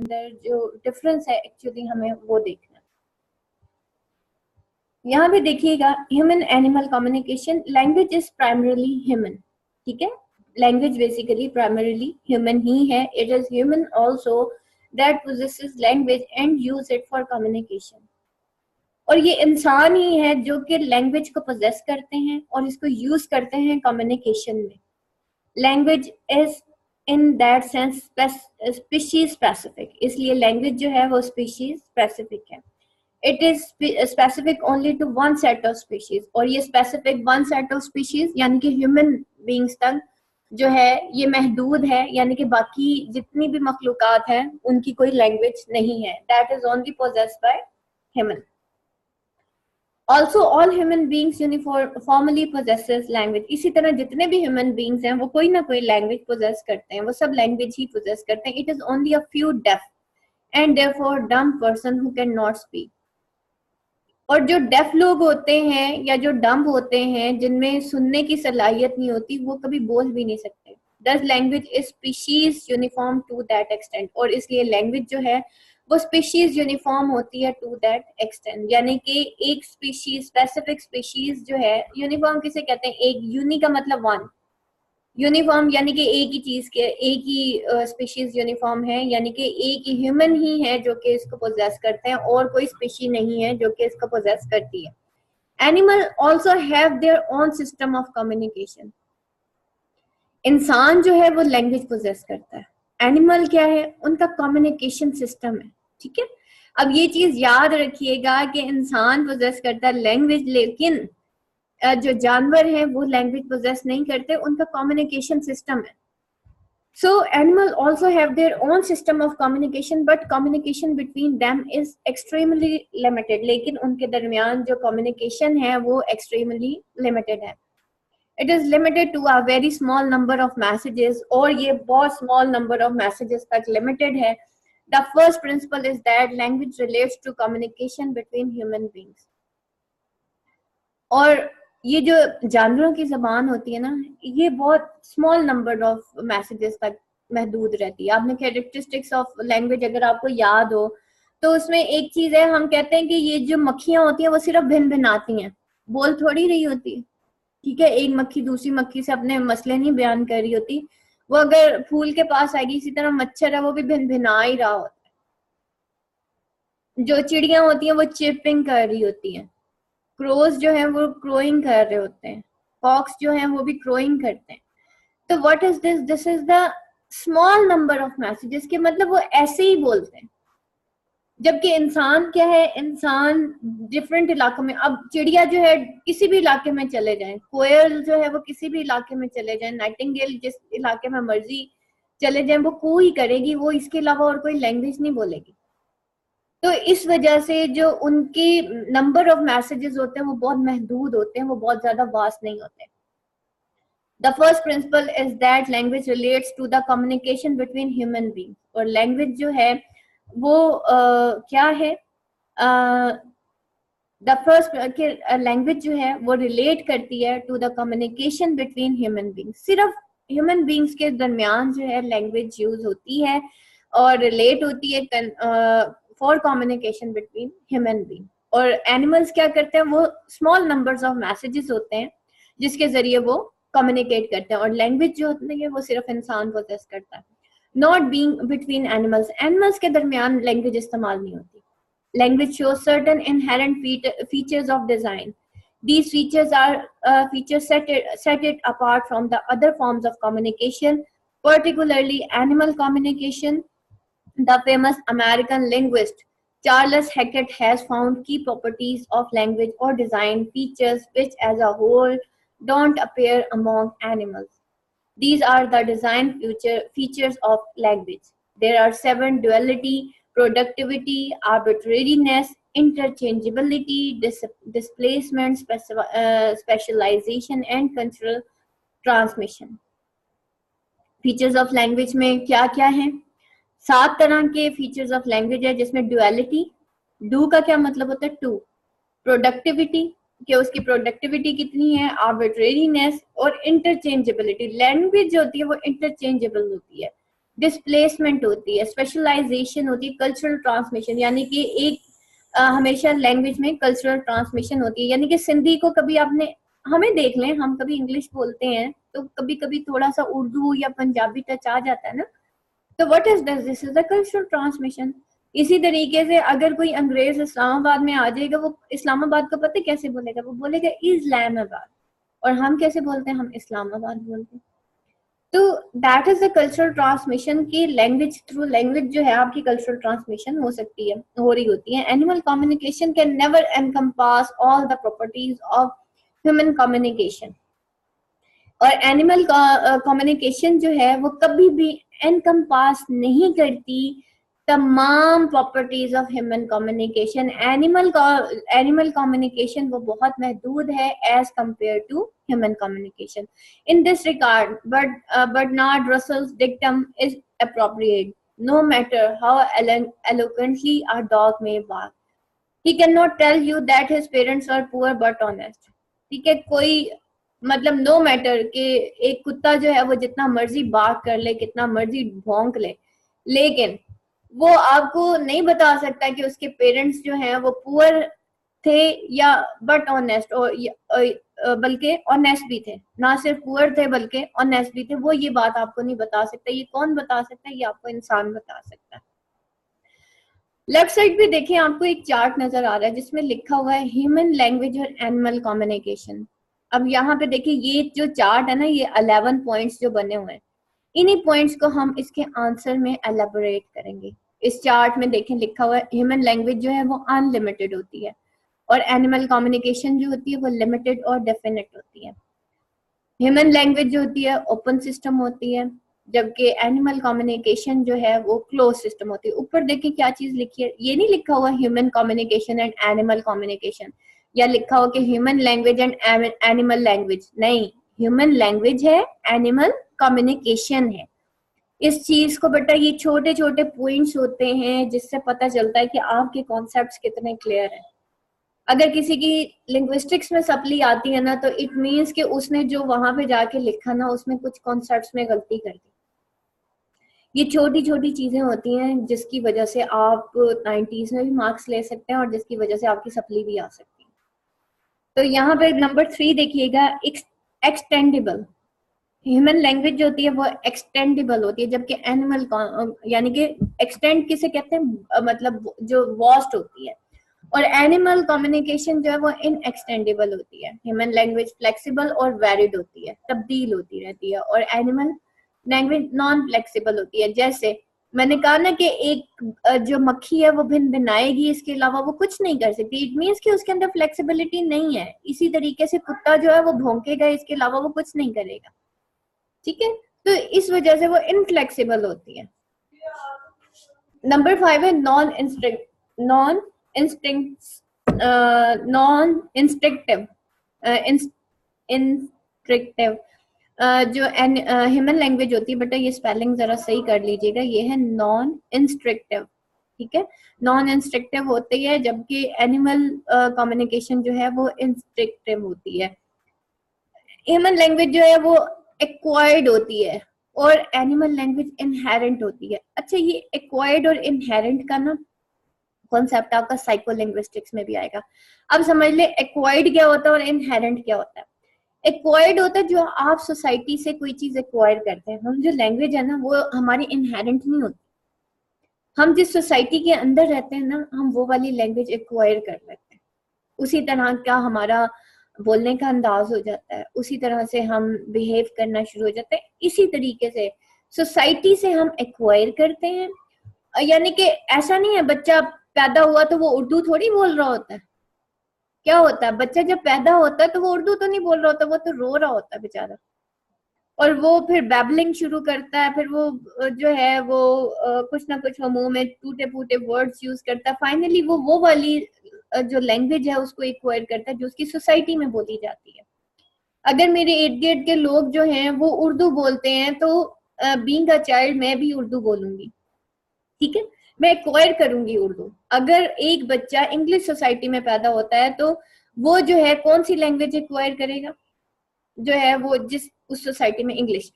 अंदर जो डिफरेंस है एक्चुअली हमें वो देखना है। यहाँ पे देखिएगा human animal communication, language is primarily human, ठीक है, लैंग्वेज बेसिकली प्राइमरीली ह्यूमन ही है। It is human also that possesses language and use it for communication, और ये इंसान ही है जो कि लैंग्वेज को पोजेस करते हैं और इसको यूज करते हैं कम्युनिकेशन में। Language is in that sense species specific, इसलिए लैंग्वेज जो है वो स्पीशीज स्पेसिफिक है। It is specific only to one set of species, और ये specific one set of species यानी कि ह्यूमन बींग्स तक जो है ये महदूद है, यानी कि बाकी जितनी भी मखलूकात हैं उनकी कोई लैंग्वेज नहीं है। That is only possessed by human. Also all human beings uniformly possesses language, इसी तरह जितने भी ह्यूमन बींग्स हैं वो कोई ना कोई लैंग्वेज पोजेस करते हैं, वो सब लैंग्वेज ही पोजेस करते हैं। It is only a few deaf and therefore डम person who can not speak, और जो डेफ लोग होते हैं या जो डम्ब होते हैं जिनमें सुनने की सलाहियत नहीं होती वो कभी बोल भी नहीं सकते। This language is species uniform to that extent, और इसलिए लैंग्वेज जो है वो स्पीशीज यूनिफॉर्म होती है टू दैट एक्सटेंट, यानी कि एक स्पीशीज स्पेसिफिक स्पीशीज जो है, यूनिफॉर्म किसे कहते हैं, एक यूनि का मतलब वन, यूनिफॉर्म यानी कि एक ही चीज के एक ही स्पीशीज यूनिफॉर्म है, यानी कि एक ही ह्यूमन ही है जो कि इसको पोजेस करते हैं और कोई स्पीशी नहीं है जो कि इसको पोजेस करती है। Animal also have their own system of communication, इंसान जो है वो लैंग्वेज पोजेस करता है, एनिमल क्या है, उनका कम्युनिकेशन सिस्टम है, ठीक है। अब ये चीज याद रखिएगा कि इंसान पोजेस करता है लैंग्वेज, लेकिन जो जानवर हैं वो लैंग्वेज पोजेस नहीं करते, उनका कम्युनिकेशन सिस्टम है। So animals also have their own system of communication, but communication between them is extremely limited. लेकिन उनके दरमियान जो communication है वो extremely limited है। It is limited to a very small number of messages, और ये बहुत small number of messages तक limited है। The first principle is that language relates to communication between human beings. और ये जो जानवरों की जबान होती है ना, ये बहुत स्मॉल नंबर ऑफ मैसेजेस तक महदूद रहती है। आपने कैरेक्टरिस्टिक्स ऑफ लैंग्वेज अगर आपको याद हो तो उसमें एक चीज है, हम कहते हैं कि ये जो मक्खियां होती हैं वो सिर्फ भिन भिन आती हैं, बोल थोड़ी रही होती है, ठीक है। एक मक्खी दूसरी मक्खी से अपने मसले नहीं बयान कर रही होती, वो अगर फूल के पास आएगी, इसी तरह मच्छर है वो भी भिन भिना ही रहा होता है। जो चिड़ियां होती हैं वो चिपिंग कर रही होती हैं, क्रोज जो है वो क्रोइंग कर रहे होते हैं, हॉक्स जो है वो भी क्रोइंग करते हैं। तो what is this, this is the small number of messages, के मतलब वो ऐसे ही बोलते हैं। जबकि इंसान क्या है, इंसान डिफरेंट इलाकों में, अब चिड़िया जो है किसी भी इलाके में चले जाएं, कोयल जो है वो किसी भी इलाके में चले जाएं, नाइटिंगेल जिस इलाके में मर्जी चले जाएं वो कू ही करेगी, वो इसके अलावा और कोई लैंग्वेज नहीं बोलेगी। तो इस वजह से जो उनके नंबर ऑफ मैसेजेस होते हैं वो बहुत महदूद होते हैं, वो बहुत ज्यादा वास्ट नहीं होते। The first principle is that language relates to the communication between human beings, और लैंग्वेज जो है वो क्या है, द फर्स्ट लैंग्वेज जो है वो रिलेट करती है to the communication between human beings. सिर्फ ह्यूमन बींग्स के दरमियान जो है लैंग्वेज यूज होती है और रिलेट होती है for communication between human being. और एनिमल्स क्या करते हैं, वो स्मॉल नंबर्स ऑफ मैसेजेस होते हैं जिसके जरिए वो कम्युनिकेट करते हैं, और लैंग्वेज जो होती है वो सिर्फ इंसान पोजेस करता है। Not being between animals, animals के दरमियान लैंग्वेज इस्तेमाल नहीं होती। Language shows certain inherent features of design, these features are features set it apart from the other forms of communication, particularly animal communication. The famous American linguist Charles Hackett has found key properties of language or design features which as a whole don't appear among animals. These are the design features of language. There are 7: duality, productivity, arbitrariness, interchangeability, displacement, specialization and cultural transmission. Features of language में क्या क्या है, 7 तरह के features of language है, जिसमें duality, do का क्या मतलब होता है टू, प्रोडक्टिविटी कि उसकी प्रोडक्टिविटी कितनी है, आर्बिट्रेरीनेस और इंटरचेंजेबिलिटी। लैंग्वेज जो होती है वो इंटरचेंजेबल होती है, डिस्प्लेसमेंट होती है, स्पेशलाइजेशन होती है, कल्चरल ट्रांसमिशन, यानी कि एक हमेशा लैंग्वेज में कल्चरल ट्रांसमिशन होती है। यानी कि सिंधी को कभी आपने, हमें देख लें, हम कभी इंग्लिश बोलते हैं तो कभी कभी थोड़ा सा उर्दू या पंजाबी टच आ जाता है ना, तो what is this is the cultural transmission. इसी तरीके से अगर कोई अंग्रेज इस्लामाबाद में आ जाएगा, वो इस्लामाबाद को पता है कैसे बोलेगा, वो बोलेगा इस्लामाबाद, और हम कैसे बोलते हैं, हम इस्लामाबाद बोलते हैं। तो that is the cultural transmission की लैंग्वेज थ्रू लैंग्वेज जो है आपकी कल्चरल ट्रांसमिशन हो सकती है, हो रही होती है। Animal communication can never encompass all the properties of human communication, और एनिमल कम्युनिकेशन जो है वो कभी भी एनकम्पास नहीं करती तमाम properties of human communication. Animal communication वो बहुत महदूद है as compare to human communication in this regard, Bernard Russell's dictum is appropriate no matter how eloquently a dog may bark, he cannot tell you that his parents are poor but honest। ठीक है, कोई मतलब no matter कि एक कुत्ता जो है वो जितना मर्जी बार्क कर ले, कितना मर्जी भौंक ले, लेकिन वो आपको नहीं बता सकता कि उसके पेरेंट्स जो हैं वो पुअर थे या बट ऑनेस्ट, और बल्कि ऑनेस्ट भी थे, ना सिर्फ पुअर थे बल्कि ऑनेस्ट भी थे। वो ये बात आपको नहीं बता सकता। ये कौन बता सकता है? ये आपको इंसान बता सकता है। लेफ्ट साइड पे देखिए, आपको एक चार्ट नजर आ रहा है जिसमें लिखा हुआ है ह्यूमन लैंग्वेज और एनिमल कम्युनिकेशन। अब यहाँ पे देखिए, ये जो चार्ट है ना, ये 11 पॉइंट्स जो बने हुए हैं, इन्हीं पॉइंट्स को हम इसके आंसर में एलेबोरेट करेंगे। इस चार्ट में देखें लिखा हुआ है ह्यूमन लैंग्वेज जो है वो अनलिमिटेड होती है, और एनिमल कम्युनिकेशन जो होती है वो लिमिटेड और डेफिनेट होती है। ह्यूमन लैंग्वेज जो होती है ओपन सिस्टम होती है, जबकि एनिमल कम्युनिकेशन जो है वो क्लोज सिस्टम होती है। ऊपर देखिए क्या चीज लिखी है, ये नहीं लिखा हुआ human communication and animal communication, या लिखा हुआ कि human language and animal language, नहीं, ह्यूमन लैंग्वेज है, एनिमल कम्युनिकेशन है। इस चीज को बेटा, ये छोटे छोटे पॉइंट्स होते हैं जिससे पता चलता है कि आपके कॉन्सेप्ट्स कितने क्लियर हैं। अगर किसी की लिंग्विस्टिक्स में सप्ली आती है ना, तो इट मीन्स कि उसने जो वहां पे जाके लिखा ना, उसमें कुछ कॉन्सेप्ट्स में गलती कर दी। ये छोटी छोटी चीजें होती हैं जिसकी वजह से आप 90s में भी मार्क्स ले सकते हैं और जिसकी वजह से आपकी सप्ली भी आ सकती है। तो यहाँ पे नंबर 3 देखिएगा, एक्सटेंडेबल। ह्यूमन लैंग्वेज जो होती है वो एक्सटेंडेबल होती है, जबकि एनिमल यानी कि एक्सटेंड किसे कहते हैं, मतलब जो वास्ट होती है, और एनिमल कम्युनिकेशन जो है वो इनएक्सटेंडेबल होती है। ह्यूमन लैंग्वेज फ्लेक्सिबल और वैरिड होती है, तब्दील होती रहती है, और एनिमल लैंग्वेज नॉन फ्लेक्सिबल होती है। जैसे मैंने कहा ना कि एक जो मक्खी है वो भिन भिनाएगी, इसके अलावा वो कुछ नहीं कर सकती। इट मीन्स कि उसके अंदर फ्लेक्सिबिलिटी नहीं है। इसी तरीके से कुत्ता जो है वो भौंकेगा, इसके अलावा वो कुछ नहीं करेगा। ठीक है, तो इस वजह से वो इनफ्लेक्सिबल होती है। नंबर 5 है नॉन इंस्ट्रक्टिव जो ह्यूमन लैंग्वेज होती है, बेटा ये स्पेलिंग जरा सही कर लीजिएगा, ये है नॉन इंस्ट्रक्टिव। ठीक है, नॉन इंस्ट्रक्टिव होती है, जबकि एनिमल कम्युनिकेशन जो है वो इंस्ट्रक्टिव होती है। ह्यूमन लैंग्वेज जो है वो एक्वायर्ड होती है, और एनिमल लैंग्वेज इनहेरेंट होती है। अच्छा, ये एक्वायर्ड और इनहेरेंट का ना कॉन्सेप्ट आपका साइकोलिंग्विस्टिक्स में भी आएगा। अब समझ ले एक्वायर्ड क्या होता है और इनहेरेंट क्या होता है। एक्वायर्ड होता है जो आप सोसाइटी से कोई चीज एक्वायर करते हैं। हम जो लैंग्वेज है ना वो हमारी इनहेरेंट नहीं होती, हम जिस सोसाइटी के अंदर रहते हैं ना, हम वो वाली लैंग्वेज एक्वायर कर लेते हैं। उसी तरह का हमारा बोलने का अंदाज हो जाता है, उसी तरह से हम बिहेव करना शुरू हो जाते हैं। इसी तरीके से सोसाइटी से हम एक्वायर करते हैं। यानी कि ऐसा नहीं है बच्चा पैदा हुआ तो वो उर्दू थोड़ी बोल रहा होता है। क्या होता है, बच्चा जब पैदा होता है तो वो उर्दू तो नहीं बोल रहा होता, वो तो रो रहा होता है बेचारा, और वो फिर बैबलिंग शुरू करता है। फिर वो जो है वो कुछ ना कुछ मुंह में टूटे फूटे वर्ड्स यूज करता है। फाइनली वो वाली जो लैंग्वेज है उसको एक्वायर करता है जो उसकी सोसाइटी में बोली जाती है। अगर मेरे इर्द गिर्द के लोग जो हैं वो उर्दू बोलते हैं, तो बीइंग अ चाइल्ड मैं भी उर्दू बोलूंगी। ठीक है, मैं एक्वायर करूंगी उर्दू। अगर एक बच्चा इंग्लिश सोसाइटी में पैदा होता है तो वो जो है कौन सी लैंग्वेज एक्वायर करेगा, जो है वो जिस उस सोसाइटी में इंग्लिश।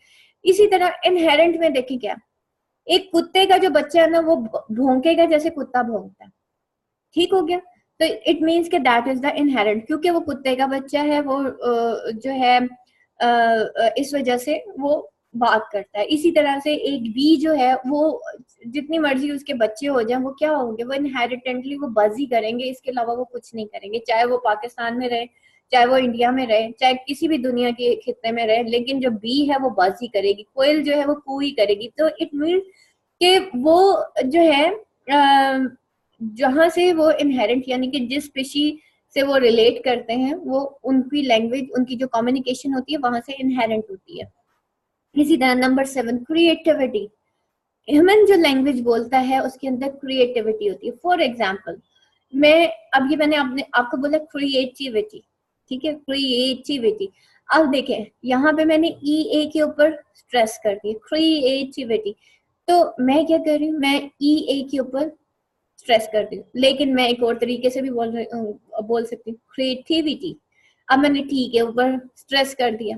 इसी तरह इनहेरेंट में देखें क्या, एक कुत्ते का जो बच्चा है ना वो भौंकेगा जैसे कुत्ता भौंकता है, ठीक हो गया। तो इट मीन्स के दैट इज द इनहेरेंट, क्योंकि वो कुत्ते का बच्चा है, वो जो है इस वजह से वो बात करता है। इसी तरह से एक बी जो है वो जितनी मर्जी उसके बच्चे हो जाए वो क्या होंगे, वो इनहेरिटेंटली वो बज ही करेंगे, इसके अलावा वो कुछ नहीं करेंगे, चाहे वो पाकिस्तान में रहे, चाहे वो इंडिया में रहे, चाहे किसी भी दुनिया के खित्ते में रहे, लेकिन जो बी है वो बज ही करेगी, कोयल जो है वो कू ही करेगी। तो इट मीन्स कि वो जो है जहां से वो इनहेरेंट यानी कि जिस स्पीशी से वो रिलेट करते हैं वो उनकी लैंग्वेज, उनकी जो कम्युनिकेशन होती है वहां से इनहेरेंट होती है। इसी तरह नंबर 7 क्रिएटिविटी। ह्यूमन जो लैंग्वेज बोलता है उसके अंदर क्रिएटिविटी होती है। फॉर एग्जाम्पल मैं अब ये मैंने आपने आपको बोला क्रिएटिविटी, ठीक है, क्रिएटिविटी। अब देखें यहाँ पे मैंने ई ए के ऊपर स्ट्रेस कर दी क्रिएटिविटी, तो मैं क्या कर रही हूँ, मैं ई ए के ऊपर स्ट्रेस कर दी, लेकिन मैं एक और तरीके से भी बोल सकती हूँ क्रिएटिविटी। अब मैंने टी के ऊपर स्ट्रेस कर दिया,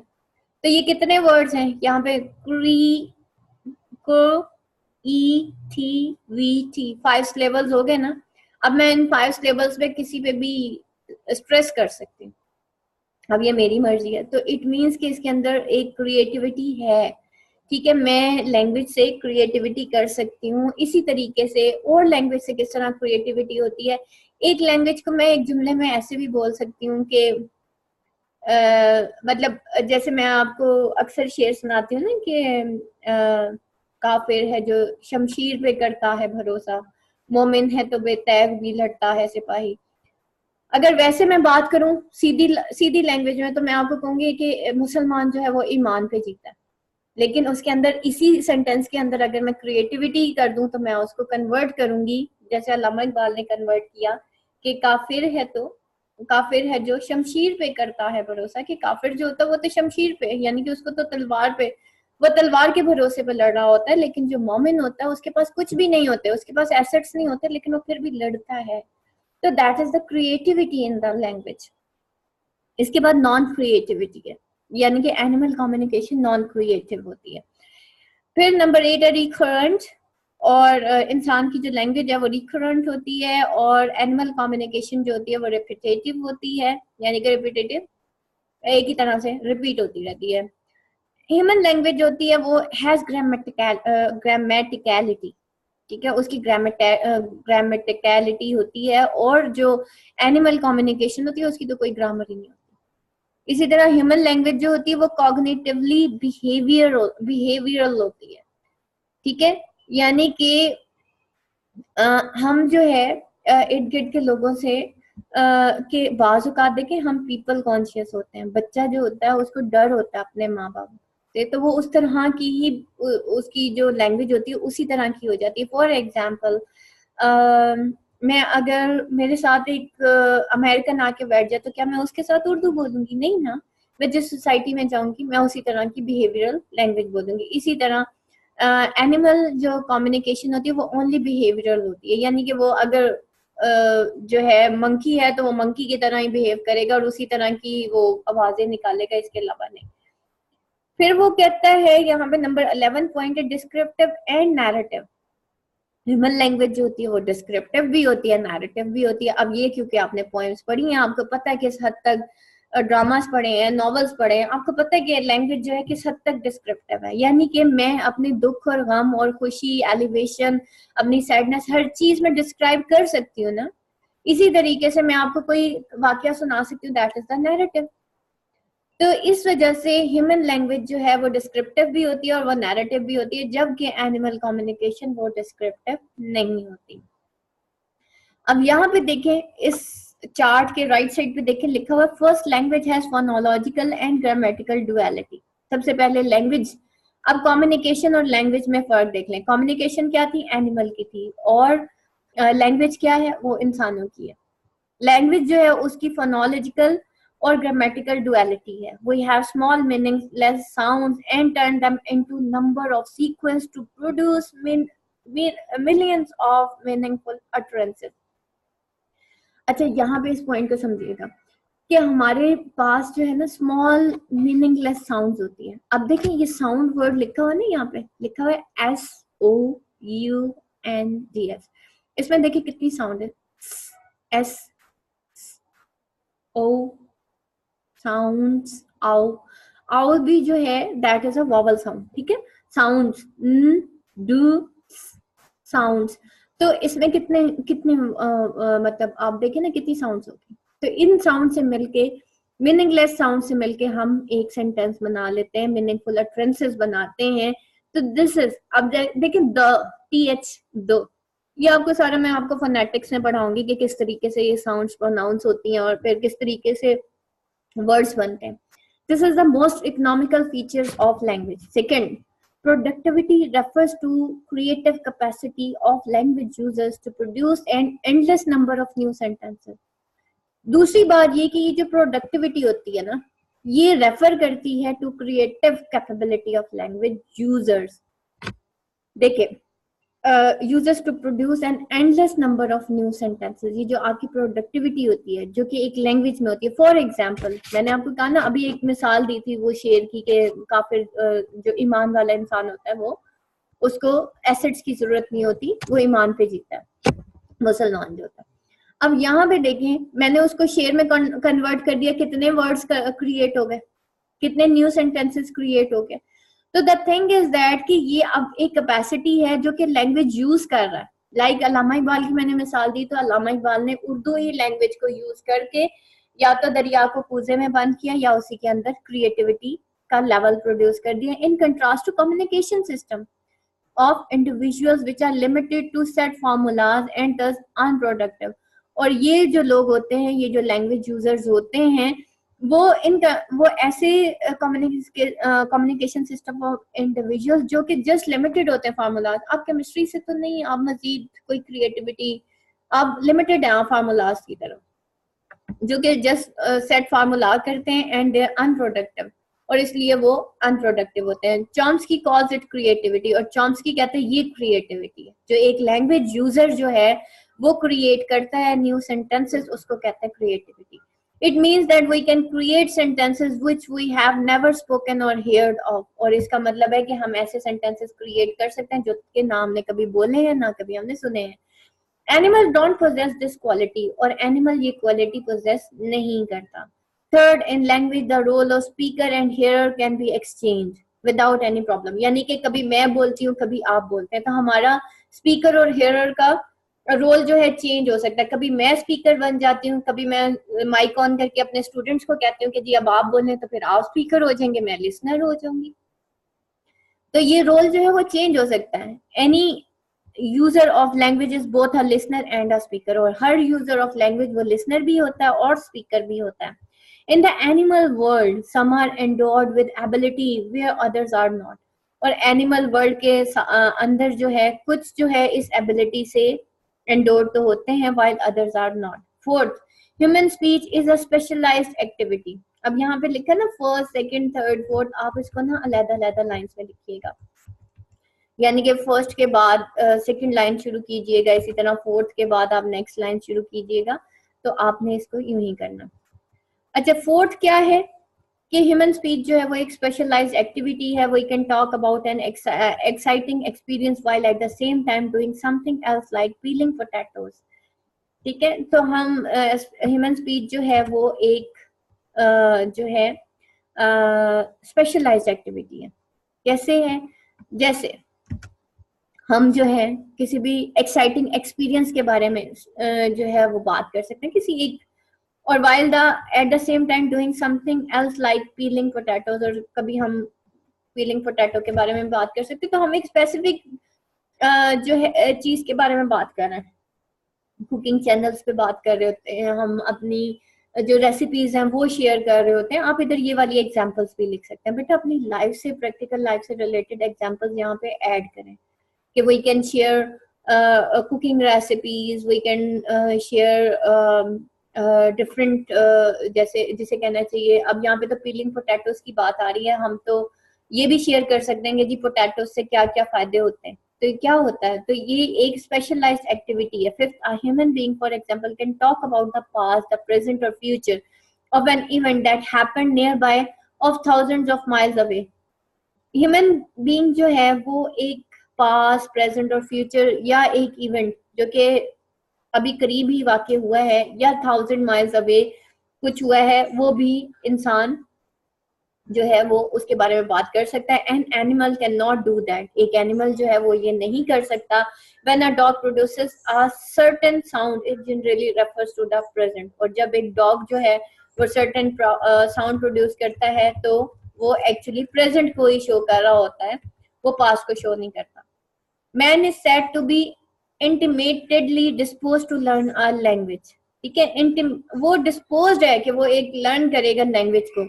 तो ये कितने वर्ड्स हैं यहाँ पे, क्री को E T V T, 5 syllables हो गए ना। अब मैं इन 5 सिलेबल्स पे किसी पे भी स्ट्रेस कर सकती हूँ, अब ये मेरी मर्जी है। तो इट मीन्स कि इसके अंदर एक क्रिएटिविटी है, ठीक है, मैं लैंग्वेज से क्रिएटिविटी कर सकती हूँ। इसी तरीके से और लैंग्वेज से किस तरह क्रिएटिविटी होती है, एक लैंग्वेज को मैं एक जुमले में ऐसे भी बोल सकती हूँ कि मतलब जैसे मैं आपको अक्सर शेर सुनाती हूँ ना कि काफिर है जो शमशीर पे करता है भरोसा, मोमिन है तो बेतैब भी लड़ता है सिपाही। अगर वैसे मैं बात करूं सीधी सीधी लैंग्वेज में तो मैं आपको कहूंगी कि मुसलमान जो है वो ईमान पे जीता है, लेकिन उसके अंदर इसी सेंटेंस के अंदर अगर मैं क्रिएटिविटी कर दूं तो मैं उसको कन्वर्ट करूंगी, जैसे अल्लामा इकबाल ने कन्वर्ट किया कि काफिर है तो, काफिर है जो शमशीर पे करता है भरोसा, कि काफिर जो होता है वो तो शमशीर पे यानी कि उसको तो तलवार पे, वो तलवार के भरोसे पे लड़ रहा होता है, लेकिन जो मोमिन होता है उसके पास कुछ भी नहीं होते, उसके पास एसेट्स नहीं होते, लेकिन वो फिर भी लड़ता है। तो that is the creativity in the language. इसके बाद नॉन क्रिएटिविटी है, यानी कि एनिमल कम्युनिकेशन नॉन क्रिएटिव होती है। फिर नंबर 8 है रिकरेंट, और इंसान की जो लैंग्वेज है वो रिकरेंट होती है, और एनिमल कम्युनिकेशन जो होती है वो रिपीटेटिव होती है, यानी कि रिपीटेटिव एक ही तरह से रिपीट होती रहती है। ह्यूमन लैंग्वेज होती है वो हैज ग्रामेटिकलिटी, ठीक है, उसकी ग्रामेटिकलिटी होती है, और जो एनिमल कम्युनिकेशन होती है उसकी तो कोई ग्रामर ही नहीं होती। इसी तरह ह्यूमन लैंग्वेज जो होती है वो कॉग्निटिवली बिहेवियरल होती है, ठीक है, यानी कि हम जो है इर्द गिर्द के लोगों से के बाज़ औक़ात देखें हम पीपल कॉन्शियस होते हैं, बच्चा जो होता है उसको डर होता है अपने माँ बाप से, तो वो उस तरह की ही उसकी जो लैंग्वेज होती है उसी तरह की हो जाती है। फॉर एग्जाम्पल मैं अगर मेरे साथ एक अमेरिकन आके बैठ जाए तो क्या मैं उसके साथ उर्दू बोलूंगी? नहीं ना, मैं जिस सोसाइटी में जाऊंगी मैं उसी तरह की बिहेवियरल लैंग्वेज बोलूंगी। इसी तरह एनिमल जो कम्युनिकेशन होती है वो ओनली बिहेवियरल होती है, यानी कि वो अगर जो है मंकी है तो वो मंकी की तरह ही बिहेव करेगा और उसी तरह की वो आवाजें निकालेगा, इसके अलावा नहीं। फिर वो कहता है यहाँ पे नंबर 11 पॉइंट है descriptive and narrative. Human language जो होती है वो डिस्क्रिप्टिव भी होती है, नैरेटिव भी होती है। अब ये क्योंकि आपने पोएम्स पढ़ी हैं, आपको पता है किस हद तक ड्रामास पढ़े हैं, नॉवेल्स पढ़े हैं, आपको पता है कि लैंग्वेज जो है किस हद तक डिस्क्रिप्टिव है, यानी कि मैं अपने दुख और गम और खुशी, एलिवेशन, अपनी सैडनेस हर चीज में डिस्क्राइब कर सकती हूँ ना। इसी तरीके से मैं आपको कोई वाकया सुना सकती हूँ, दैट इज द नैरेटिव। तो इस वजह से ह्यूमन लैंग्वेज जो है वो डिस्क्रिप्टिव भी होती है और वो नैरेटिव भी होती है, जबकि एनिमल कम्युनिकेशन वो डिस्क्रिप्टिव नहीं होती। अब यहाँ पे देखें इस चार्ट के राइट साइड पे देखें लिखा हुआ first language has phonological and grammatical duality. सबसे पहले लैंग्वेज, अब कम्युनिकेशन और लैंग्वेज में फर्क देख लें। कम्युनिकेशन क्या थी? एनिमल की थी, और लैंग्वेज क्या है? वो इंसानों की है। लैंग्वेज जो है उसकी फोनोलॉजिकल और grammatical duality है। We have small meaningless sounds and turn them into number of sequence to produce millions of meaningful utterances। अच्छा यहाँ पे इस पॉइंट को समझिएगा कि हमारे पास जो है ना स्मॉल मीनिंगलेस साउंड्स होती है। अब देखिए ये साउंड वर्ड लिखा हुआ है ना, यहाँ पे लिखा हुआ है एस OUNDS। इसमें देखिए कितनी साउंड है, S O साउंड्स, आओ, आओ भी जो है that is a vowel sound, ठीक है। साउंड्स न, डू, साउंड्स, तो इसमें कितने कितने मतलब आप देखें ना कितनी साउंड्स होगी। तो इन साउंड से मिलके, मीनिंगलेस साउंड से मिलके हम एक सेंटेंस बना लेते हैं, मीनिंगफुल अटरेंसेस बनाते हैं। तो दिस इज, अब देखिए द, TH, द, ये आपको सारा मैं आपको फोनेटिक्स में पढ़ाऊंगी कि किस तरीके से ये साउंड्स प्रोनाउंस होती हैं और फिर किस तरीके से वर्ड्स बनते हैं। This is the most economical features of language. Second, productivity refers to creative capacity of language users to produce an endless number of new sentences। दूसरी बात ये कि ये जो प्रोडक्टिविटी होती है ना, ये रेफर करती है to creative capability of language users. देखिए, users to produce an endless number of new sentences, ये जो आपकी प्रोडक्टिविटी होती है जो कि एक लैंग्वेज में होती है। फॉर एग्जांपल, मैंने आपको कहा ना अभी एक मिसाल दी थी वो शेर की के काफिर जो ईमान वाला इंसान होता है वो, उसको एसेट्स की जरूरत नहीं होती, वो ईमान पे जीता है, मुसलमान जो होता है। अब यहाँ पे देखें, मैंने उसको शेर में कन्वर्ट कर दिया, कितने वर्ड्स क्रिएट हो गए, कितने न्यू सेंटेंसेस क्रिएट हो गए। तो द थिंग इज दैट कि ये अब एक कैपेसिटी है जो कि लैंग्वेज यूज कर रहा है। लाइक अल्लामा इकबाल की मैंने मिसाल दी, तो अल्लामा इकबाल ने उर्दू ही लैंग्वेज को यूज करके या तो दरिया को कूजे में बंद किया या उसी के अंदर क्रिएटिविटी का लेवल प्रोड्यूस कर दिया, in contrast to communication system of individuals which are limited to set formulas and thus unproductive। और ये जो लोग होते हैं, ये जो लैंग्वेज यूजर्स होते हैं, वो ऐसे कम्युनिकेशन सिस्टम ऑफ इंडिविजुअल्स जो कि जस्ट लिमिटेड होते हैं फार्मूलाज। आप केमिस्ट्री से तो नहीं, आप मजीद कोई क्रिएटिविटी, आप लिमिटेड है फार्मूलाज की तरफ, जो कि जस्ट सेट फार्मूला करते हैं एंड दे आर अनप्रोडक्टिव, और इसलिए वो अनप्रोडक्टिव होते हैं। चॉम्स्की कॉल्स इट क्रिएटिविटी, और चॉम्स्की कहते हैं ये क्रिएटिविटी है जो एक लैंग्वेज यूजर जो है वो क्रिएट करता है न्यू सेंटेंसेस, उसको कहते हैं creativity. It means that we can create sentences which we have never spoken और हियर्ड ऑफ, और इसका मतलब है कि हम ऐसे सेंटेंसेस क्रिएट कर सकते हैं जो कि ना हमने कभी बोले हैं ना कभी हमने सुने हैं। Animal don't possess this quality, और एनिमल ये क्वालिटी पोजेस नहीं करता। Third, in language the role of speaker and hearer can be exchange without any problem, यानी कि कभी मैं बोलती हूँ कभी आप बोलते हैं, तो हमारा स्पीकर और हियरर का रोल जो है चेंज हो सकता है। कभी मैं स्पीकर बन जाती हूँ, कभी मैं माइक ऑन करके अपने स्टूडेंट्स को कहती हूँ कि जी अब आप बोलें, तो फिर आप स्पीकर हो जाएंगे, मैं लिसनर हो जाऊंगी। तो ये रोल जो है वो चेंज हो सकता है। Any user of language is both a listener and a speaker, और हर यूजर ऑफ लैंग्वेज वो लिसनर भी होता है और स्पीकर भी होता है। In the animal world some are endowed with ability where others are not, और एनिमल वर्ल्ड के अंदर जो है कुछ जो है इस एबिलिटी से एंडोर्ड तो होते हैं while others are not। Fourth, human speech is a specialised activity. अब यहाँ पे लिखा ना फर्स्ट, सेकंड, थर्ड, फोर्थ, आप इसको ना अलग-अलग लाइंस में लिखिएगा, यानी कि फर्स्ट के बाद सेकंड लाइन शुरू कीजिएगा, इसी तरह फोर्थ के बाद आप नेक्स्ट लाइन शुरू कीजिएगा, तो आपने इसको यूं ही करना। अच्छा, फोर्थ क्या है कि ह्यूमन स्पीच जो है वो एक स्पेशलाइज्ड एक्टिविटी है। We can talk about an exciting experience while at the same time doing something else like peeling potatoes. ठीक है, तो हम ह्यूमन स्पीच जो है वो एक जो है स्पेशलाइज्ड एक्टिविटी है। कैसे है? जैसे हम जो है किसी भी एक्साइटिंग एक्सपीरियंस के बारे में जो है वो बात कर सकते हैं किसी एक, और while the at the same time doing something else like peeling potatoes, और कभी हम peeling potato के बारे में बात कर सकते हैं। तो हम एक स्पेसिफिक जो है चीज के बारे में बात कर रहे हैं, कुकिंग चैनल्स पे बात कर रहे होते हैं, हम अपनी जो रेसिपीज हैं वो शेयर कर रहे होते हैं। आप इधर ये वाली एग्जांपल्स भी लिख सकते हैं, बेटा अपनी लाइफ से, प्रैक्टिकल लाइफ से रिलेटेड एग्जांपल्स यहाँ पे ऐड करें कि we can share cooking recipes, we can share different जैसे जिसे कहना चाहिए, अब यहाँ पे तो पीलिंग पोटैटोज की बात आ रही है, हम तो ये भी शेयर कर सकते हैं कि जी पोटैटोज से क्या क्या फायदे होते हैं। तो क्या होता है, तो ये एक स्पेशलाइज्ड एक्टिविटी है। Fifth, a human being for example can talk about the past, the present और future of an event that happened near by of thousands of miles away. Human being जो है वो एक पास्ट, प्रेजेंट और future, या एक event जो कि अभी करीब ही वाक़ हुआ है या 1000 माइल्स अवे कुछ हुआ है, वो भी इंसान जो है वो उसके बारे में बात कर सकता है. An animal can not do that. एक एनिमल जो है वो ये नहीं कर सकता. When a dog produces a certain sound it generally refers to the present. और जब एक डॉग जो है वो सर्टेन साउंड प्रोड्यूस करता है तो वो एक्चुअली प्रेजेंट को ही शो कर रहा होता है, वो पास्ट को शो नहीं करता. Man is said to be intimately dispose to learn a language. ठीक है, वो डिस्पोज्ड है कि वो एक लर्न करेगा लैंग्वेज को.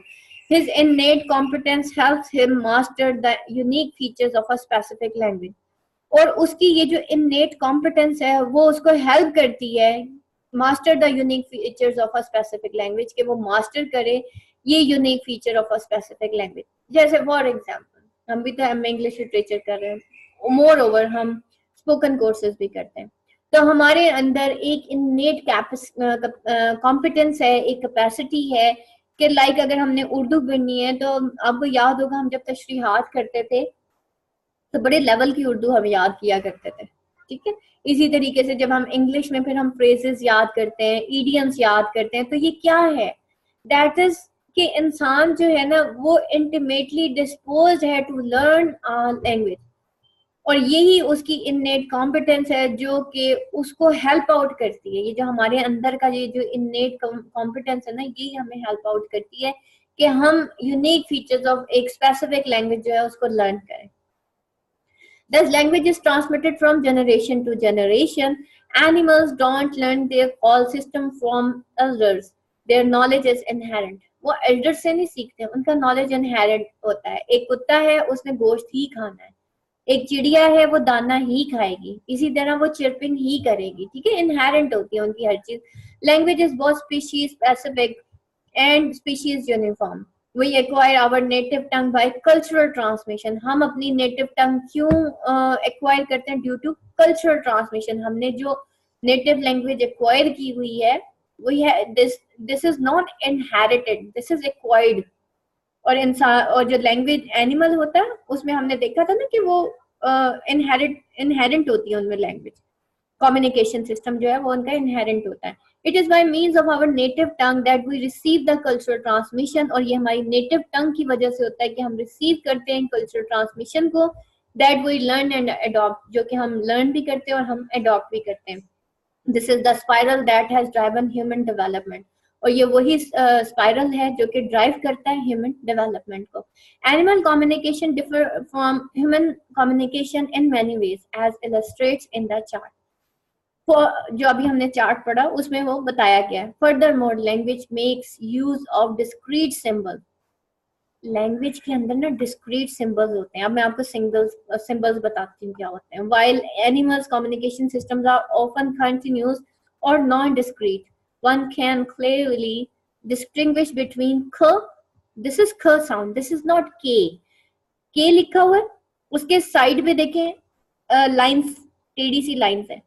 His innate competence helps him master the unique features of a specific language. और उसकी ये जो innate competence है वो उसको help करती है master the unique features of a specific language, कि वो master करे ये unique feature of a specific language. जैसे for example, हम भी तो English literature कर रहे हैं, मोर ओवर हम spoken courses भी करते हैं, तो हमारे अंदर एक innate competence है, एक capacity है कि लाइक अगर हमने उर्दू पढ़नी है तो आपको याद होगा हम जब तशरीहात करते थे तो बड़े लेवल की उर्दू हम याद किया करते थे. ठीक है, इसी तरीके से जब हम इंग्लिश में फिर हम फ्रेजेस याद करते हैं, इडियम्स याद करते हैं, तो ये क्या है? दैट इज कि इंसान जो है ना वो इंटीमेटली डिस्पोज है टू लर्न अ लैंग्वेज, और यही उसकी इन्नेट कॉम्पिटेंस है जो कि उसको हेल्प आउट करती है. ये जो हमारे अंदर का ये जो इन्नेट कॉम्पिटेंस है ना, यही हमें हेल्प आउट करती है कि हम यूनिक फीचर्स ऑफ एक स्पेसिफिक लैंग्वेज जो है उसको लर्न करें. Thus, language is transmitted from generation to generation. Animals don't learn their call system from elders. Their knowledge is inherent. वो एल्डर से नहीं सीखते, उनका नॉलेज इनहेरेंट होता है. एक कुत्ता है उसने गोश्त ही खाना है, एक चिड़िया है वो दाना ही खाएगी, इसी तरह वो चिरपिंग ही करेगी. ठीक है, इनहेरेंट होती है उनकी हर चीज. Language is both species specific and species uniform. We acquire our native tongue by cultural transmission. हम अपनी native tongue क्यों acquire करते हैं? Due to cultural transmission. हमने जो native language acquire की हुई है वही है. This is not inherited, this is acquired. और इंसान और जो लैंग्वेज एनिमल होता है उसमें हमने देखा था ना कि वो इनहेरेंट होती है उनमें लैंग्वेज. कम्युनिकेशन सिस्टम जो है वो उनका इनहेरेंट होता है. It is by means of our native tongue that we receive the cultural transmission. और ये हमारी नेटिव टंग की वजह से होता है कि हम रिसीव करते हैं कल्चरल ट्रांसमिशन को. That we learn and adopt, जो कि हम लर्न भी करते हैं और हम अडॉप्ट भी करते हैं. This is the spiral that has driven human development. और ये वही स्पाइरल है जो कि ड्राइव करता है ह्यूमन डेवलपमेंट को. Animal communication differ from human communication in many ways as illustrates in the chart. जो अभी हमने चार्ट पढ़ा उसमें वो बताया गया है. Further more language makes use of discrete symbol. Language के अंदर ना डिस्क्रीट सिंबल्स होते हैं. अब मैं आपको सिंबल्स बताती हूँ क्या होते हैं. While animals communication systems are often continuous और non discrete, one can clearly distinguish between ख. दिस इज ख साउंड, दिस इज नॉट के लिखा हुआ है. उसके साइड पे देखें लाइंस, टेढ़ी सी लाइंस है,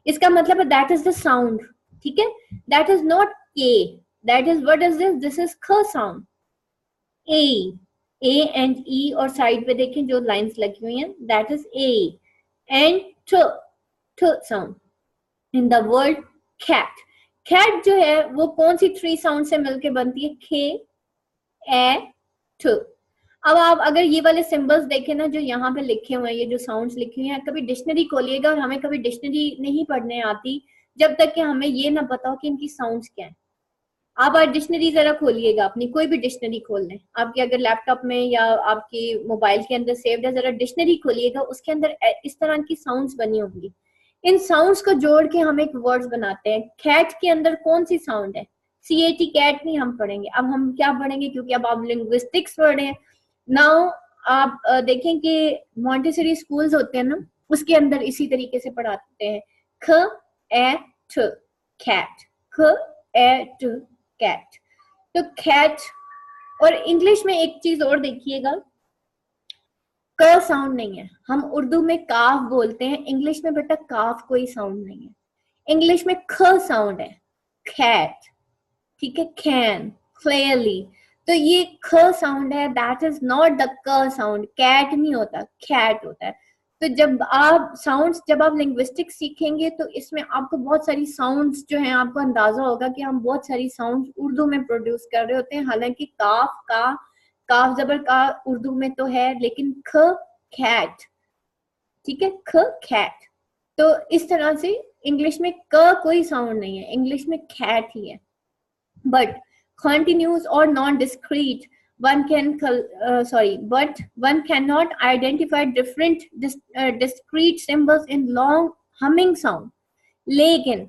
इसका मतलब है दैट इज द साउंड. ठीक है, that is not K, that is what is this? This is ख साउंड. ए एंड ई, और साइड पे देखें जो लाइंस लगी हुई हैं, दैट इज ए. एंड थ sound in the word cat. Cat जो है वो कौन सी थ्री साउंड से मिलके बनती है? खे, ए, थ. अब आप अगर ये वाले सिंबल्स देखें ना जो यहाँ पे लिखे हुए हैं, ये जो साउंड्स लिखे हुए हैं, कभी डिक्शनरी खोलिएगा. और हमें कभी डिक्शनरी नहीं पढ़ने आती जब तक कि हमें ये ना पता हो कि इनकी साउंड्स क्या है. आप आज डिक्शनरी जरा खोलिएगा, अपनी कोई भी डिक्शनरी खोल लें, आपके अगर लैपटॉप में या आपकी मोबाइल के अंदर सेव्ड है, जरा डिक्शनरी खोलिएगा, उसके अंदर इस तरह की साउंड्स बनी होंगी. इन साउंड्स को जोड़ के हम एक वर्ड्स बनाते हैं. कैट के अंदर कौन सी साउंड है? CAT, कैट नहीं हम पढ़ेंगे. अब हम क्या पढ़ेंगे? क्योंकि अब आप लिंग्विस्टिक्स पढ़ रहे हैं. नाउ आप देखें कि मॉन्टेसरी स्कूल्स होते हैं ना, उसके अंदर इसी तरीके से पढ़ाते हैं. ख, ए, ठ, कैट. ख, ए, ठ, कैट. तो कैट. और इंग्लिश में एक चीज और देखिएगा, क साउंड नहीं है. हम उर्दू में काफ बोलते हैं, इंग्लिश में बेटा काफ कोई साउंड नहीं है. इंग्लिश में ख साउंड है, कैट. ठीक है, कैन, क्लियरली. तो ये ख साउंड है, दैट इज नॉट द क साउंड. कैट नहीं होता, कैट होता है. तो जब आप लिंग्विस्टिक्स सीखेंगे तो इसमें आपको बहुत सारी साउंड्स जो हैं, आपको अंदाजा होगा कि हम बहुत सारी साउंड्स उर्दू में प्रोड्यूस कर रहे होते हैं। हालांकि काफ जबर का उर्दू में तो है, लेकिन ख खैट, ठीक है, ख खैट। तो इस तरह से इंग्लिश में क कोई साउंड नहीं है, इंग्लिश में खैट ही है। But continuous or non-discrete, but one cannot identify different discrete symbols in long humming sound. लेकिन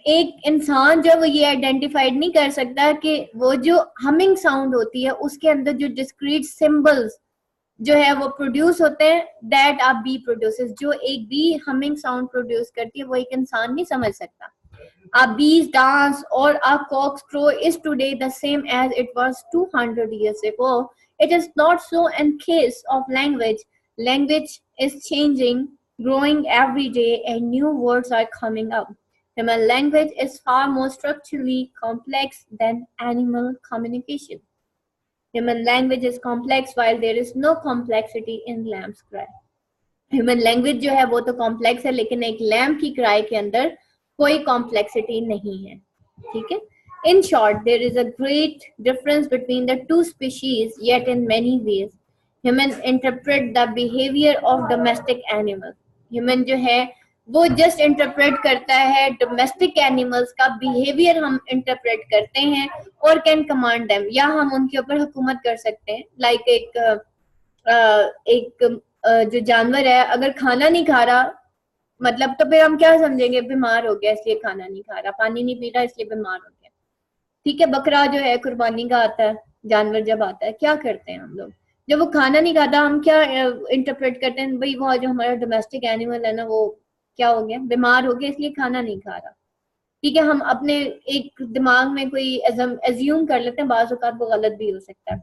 एक इंसान जो वो ये आइडेंटिफाइड नहीं कर सकता कि वो जो हमिंग साउंड होती है उसके अंदर जो डिस्क्रीट सिंबल्स जो है वो प्रोड्यूस होते हैं, दैट आ बी प्रोड्यूसेस। जो एक बी हमिंग साउंड प्रोड्यूस करती है वो एक इंसान नहीं समझ सकता। A bee's dance or a cock's crow is today the same as it was 200 years ago. It is not so in case of language. Language is changing, growing every day, and new words are coming up. Human language is far more structurally complex than animal communication. Human language is complex while there is no complexity in lamb's cry. Human language जो है वो तो complex है, लेकिन एक lamp की cry के अंदर कोई कॉम्प्लेक्सिटी नहीं है, ठीक है। In short, there is a great difference between the two species, yet in many ways human interpret the behaviour of domestic animal. Human जो है वो जस्ट इंटरप्रेट करता है डोमेस्टिक एनिमल्स का बिहेवियर, हम इंटरप्रेट करते हैं और कैन कमांड देम, या हम उनके ऊपर हुकूमत कर सकते हैं। लाइक एक जो जानवर है अगर खाना नहीं खा रहा, मतलब तो फिर हम क्या समझेंगे, बीमार हो गया इसलिए खाना नहीं खा रहा, पानी नहीं पी रहा इसलिए बीमार हो गया, ठीक है। बकरा जो है कुर्बानी का आता है, जानवर जब आता है क्या करते हैं हम लोग, जब वो खाना नहीं खाता हम क्या इंटरप्रेट करते हैं, भाई वो जो हमारा डोमेस्टिक एनिमल है ना वो क्या हो गया, बीमार हो गया इसलिए खाना नहीं खा रहा, ठीक है। हम अपने एक दिमाग में कोई एज्यूम कर लेते हैं, बाज़ औक़ात वो गलत भी हो सकता है,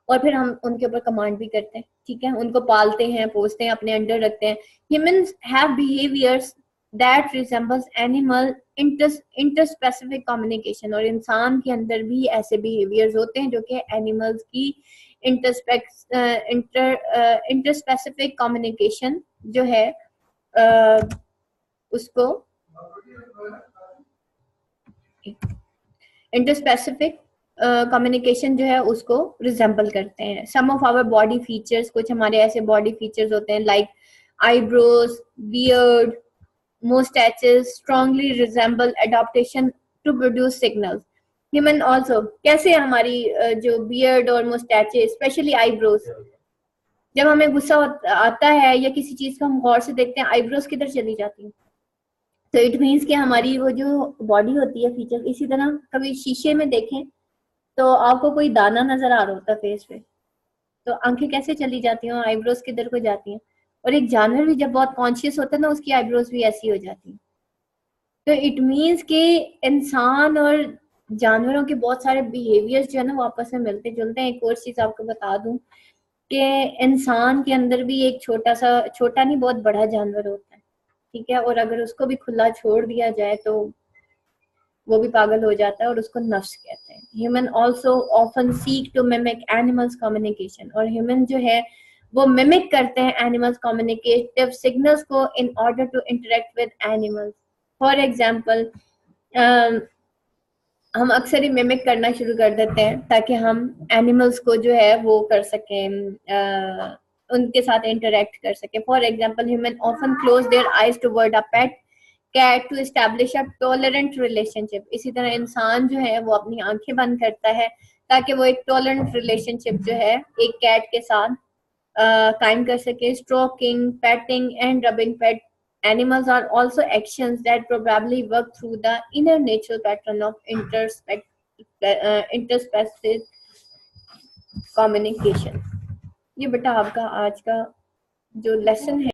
और फिर हम उनके ऊपर कमांड भी करते हैं, ठीक है। उनको पालते हैं, पोसते हैं, अपने अंडर रखते हैं। Humans have behaviours that resembles animal interspecific communication, और इंसान के अंदर भी ऐसे बिहेवियर्स होते हैं जो कि एनिमल्स की इंटरस्पेसिफिक कम्युनिकेशन जो है उसको इंटरस्पेसिफिक कम्युनिकेशन जो है उसको रिजेंबल करते हैं। Some of our body features, कुछ हमारे ऐसे बॉडी फीचर्स होते हैं like eyebrows, beard, moustaches strongly resemble adaptation to produce signals. Human also, कैसे हमारी जो बियर्ड और मोस्टैचेस, स्पेशली आईब्रोज, जब हमें गुस्सा आता है या किसी चीज को हम गौर से देखते हैं, आईब्रोज किधर चली जाती है, तो इट मीन्स कि हमारी वो जो बॉडी होती है फीचर। इसी तरह कभी शीशे में देखें तो आपको कोई दाना नजर आ रहा होता है फेस पे, तो आंखें कैसे चली जाती हैं, आईब्रोज किधर को जाती हैं। और एक जानवर भी जब बहुत कॉन्शियस होता है ना, उसकी आईब्रोज भी ऐसी हो जाती हैं। तो इट मीन्स कि इंसान और जानवरों के बहुत सारे बिहेवियर्स जो है ना वो आपस में मिलते जुलते हैं। एक और चीज आपको बता दूं कि इंसान के अंदर भी एक छोटा नहीं बहुत बड़ा जानवर होता है, ठीक है। और अगर उसको भी खुला छोड़ दिया जाए तो वो भी पागल हो जाता है, और उसको नफ्स कहते हैं। Human also often seek to mimic animals communication, और ह्यूमन जो है वो मिमिक करते हैं एनिमल्स कम्युनिकेटिव सिग्नल्स को in order to interact with animals. For example, हम अक्सर ही मिमिक करना शुरू कर देते हैं ताकि हम एनिमल्स को जो है वो कर सकें, उनके साथ इंटरेक्ट कर सकें। For example, human often close their eyes toward a pet cat to establish a tolerant relationship. इसी तरह इंसान जो है वो अपनी आंखें बंद करता है ताकि वो एक टॉलरेंट रिलेशनशिप जो है एक कैट के साथ कायम कर सके। Stroking, painting and rubbing pet animals are also actions that probably work through the inner natural pattern of interspecies communication. ये बेटा आपका आज का जो लेसन है